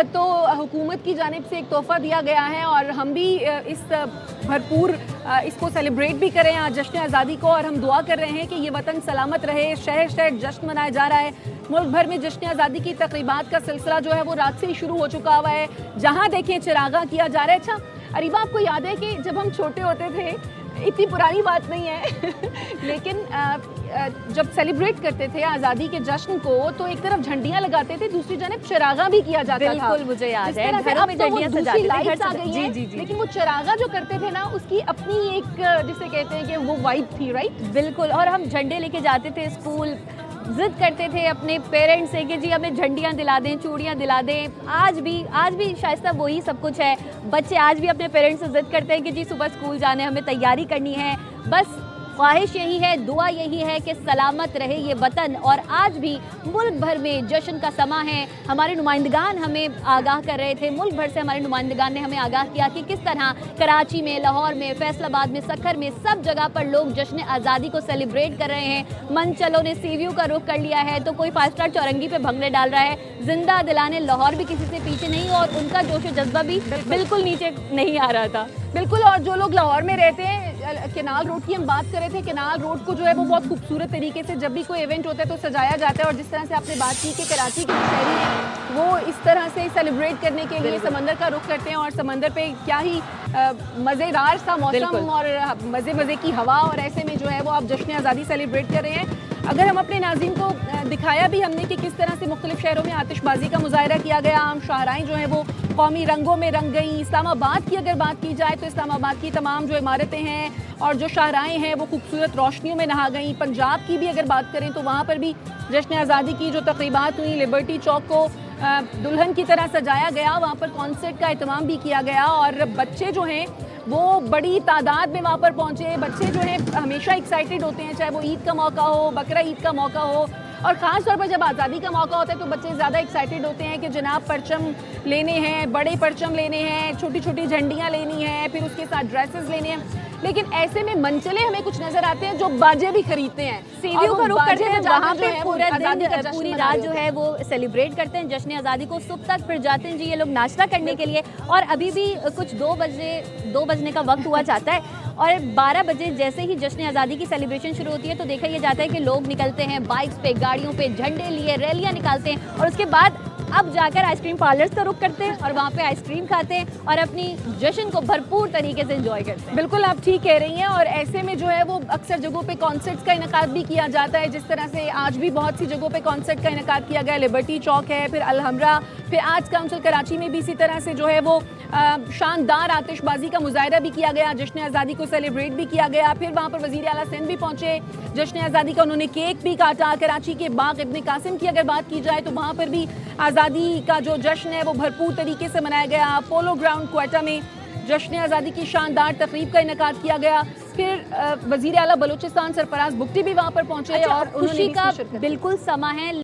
तो हुकूमत की जानिब से एक तोहफ़ा दिया गया है और हम भी इस भरपूर इसको सेलिब्रेट भी करें आज जश्न आज़ादी को, और हम दुआ कर रहे हैं कि ये वतन सलामत रहे। शहर शहर जश्न मनाया जा रहा है। मुल्क भर में जश्न आज़ादी की तक़रीबात का सिलसिला जो है वो रात से ही शुरू हो चुका हुआ है। जहाँ देखें चिरागा किया जा रहा है। अच्छा अरीबा, आपको याद है कि जब हम छोटे होते थे, इतनी पुरानी बात नहीं है लेकिन जब सेलिब्रेट करते थे आज़ादी के जश्न को तो एक तरफ झंडियाँ लगाते थे, दूसरी जानब चिरागा भी किया जाता था। बिल्कुल मुझे याद है, घरों में झंडियाँ सजाते थे, लाइट्स आ गई हैं, लेकिन वो चिरागा जो करते थे ना उसकी अपनी एक जिसे कहते हैं कि वो वाइब थी, राइट? बिल्कुल। और हम झंडे लेके जाते थे स्कूल, जिद करते थे अपने पेरेंट्स से कि जी हमें झंडियाँ दिला दें, चूड़ियाँ दिला दें। आज भी शायद वही सब कुछ है। बच्चे आज भी अपने पेरेंट्स से जिद करते हैं कि जी सुबह स्कूल जाने, हमें तैयारी करनी है। बस ख्वाहिश यही है, दुआ यही है कि सलामत रहे ये वतन। और आज भी मुल्क भर में जश्न का समा है। हमारे नुमाइंदगान हमें आगाह कर रहे थे, मुल्क भर से हमारे नुमाइंदगान ने हमें आगाह किया कि किस तरह कराची में, लाहौर में, फैसलाबाद में, सखर में, सब जगह पर लोग जश्न आज़ादी को सेलिब्रेट कर रहे हैं। मनचलों ने सी व्यू का रुख कर लिया है तो कोई 5 स्टार चौरंगी पे भंगड़े डाल रहा है। जिंदा दिलाने लाहौर भी किसी से पीछे नहीं, और उनका जोश जज्बा भी बिल्कुल नीचे नहीं आ रहा था। बिल्कुल। और जो लोग लाहौर में रहते हैं, केनाल रोड की हम बात कर रहे थे, केनाल रोड को जो है वो बहुत खूबसूरत तरीके से जब भी कोई इवेंट होता है तो सजाया जाता है। और जिस तरह से आपने बात की कि कराची के शहरी हैं वो इस तरह से सेलिब्रेट करने के लिए समंदर का रुख करते हैं, और समंदर पे क्या ही मज़ेदार सा मौसम और मज़े की हवा, और ऐसे में जो है वो आप जश्न आज़ादी सेलिब्रेट कर रहे हैं। अगर हम अपने नाज़रीन को दिखाया भी हमने कि किस तरह से मुख्तलिफ शहरों में आतिशबाजी का मुजाहरा किया गया, आम शाहराएँ जो हैं वो कौमी रंगों में रंग गई। इस्लामाबाद की अगर बात की जाए तो इस्लामाबाद की तमाम जो इमारतें हैं और जो शाहराएँ हैं वो खूबसूरत रोशनियों में नहा गई। पंजाब की भी अगर बात करें तो वहाँ पर भी जश्न आज़ादी की जो तक़रीबात हुई, लिबर्टी चौक को दुल्हन की तरह सजाया गया, वहाँ पर कॉन्सर्ट का एहतमाम भी किया गया, और बच्चे जो हैं वो बड़ी तादाद में वहाँ पर पहुँचे। बच्चे जो हैं हमेशा एक्साइटेड होते हैं, चाहे वो ईद का मौका हो, बकरा ईद का मौका हो, और ख़ास तौर पर जब आज़ादी का मौका होता है तो बच्चे ज़्यादा एक्साइटेड होते हैं कि जनाब परचम लेने हैं, बड़े परचम लेने हैं, छोटी छोटी झंडियाँ लेनी हैं, फिर उसके साथ ड्रेसेस लेने हैं। लेकिन ऐसे में मनचले हमें कुछ नजर आते हैं जो बाजे भी खरीदते हैं, सीढ़ियों का रुख करते हैं, वहाँ पे पूरा दिन पूरी रात जो है वो सेलिब्रेट करते हैं जश्न आज़ादी को। सुबह तक फिर जाते हैं जी ये लोग नाश्ता करने के लिए, और अभी भी कुछ 2 बजने का वक्त हुआ जाता है, और 12 बजे जैसे ही जश्न आज़ादी की सेलिब्रेशन शुरू होती है तो देखा यह जाता है कि लोग निकलते हैं बाइक्स पे, गाड़ियों पे, झंडे लिए रैलियाँ निकालते हैं, और उसके बाद अब जाकर आइसक्रीम पार्लर्स का रुख करते हैं और वहाँ पे आइसक्रीम खाते हैं और अपनी जश्न को भरपूर तरीके से एंजॉय करते हैं। बिल्कुल आप ठीक कह रही हैं। और ऐसे में जो है वो अक्सर जगहों पे कॉन्सर्ट्स का इनकाद भी किया जाता है, जिस तरह से आज भी बहुत सी जगहों पे कॉन्सर्ट का इनकाद किया गया। लिबर्टी चौक है, फिर अलहमरा, फिर आज काउंसिल कराची में भी इसी तरह से जो है वो शानदार आतिशबाजी का मुजाहरा भी किया गया, जश्न आज़ादी को सेलिब्रेट भी किया गया। फिर वहाँ पर वज़ीर आला सिंध भी पहुँचे, जश्न आज़ादी का उन्होंने केक भी काटा। कराची के बाग इब्न कासिम की अगर बात की जाए तो वहाँ पर भी आज़ादी का जो जश्न है वो भरपूर तरीके से मनाया गया। पोलो ग्राउंड क्वेटा में जश्न आज़ादी की शानदार तकरीब का इनकाद किया गया। फिर वज़ीर आला बलूचिस्तान सरफराज बुगटी भी वहाँ पर पहुँचे, अच्छा, और खुशी का बिल्कुल समा है।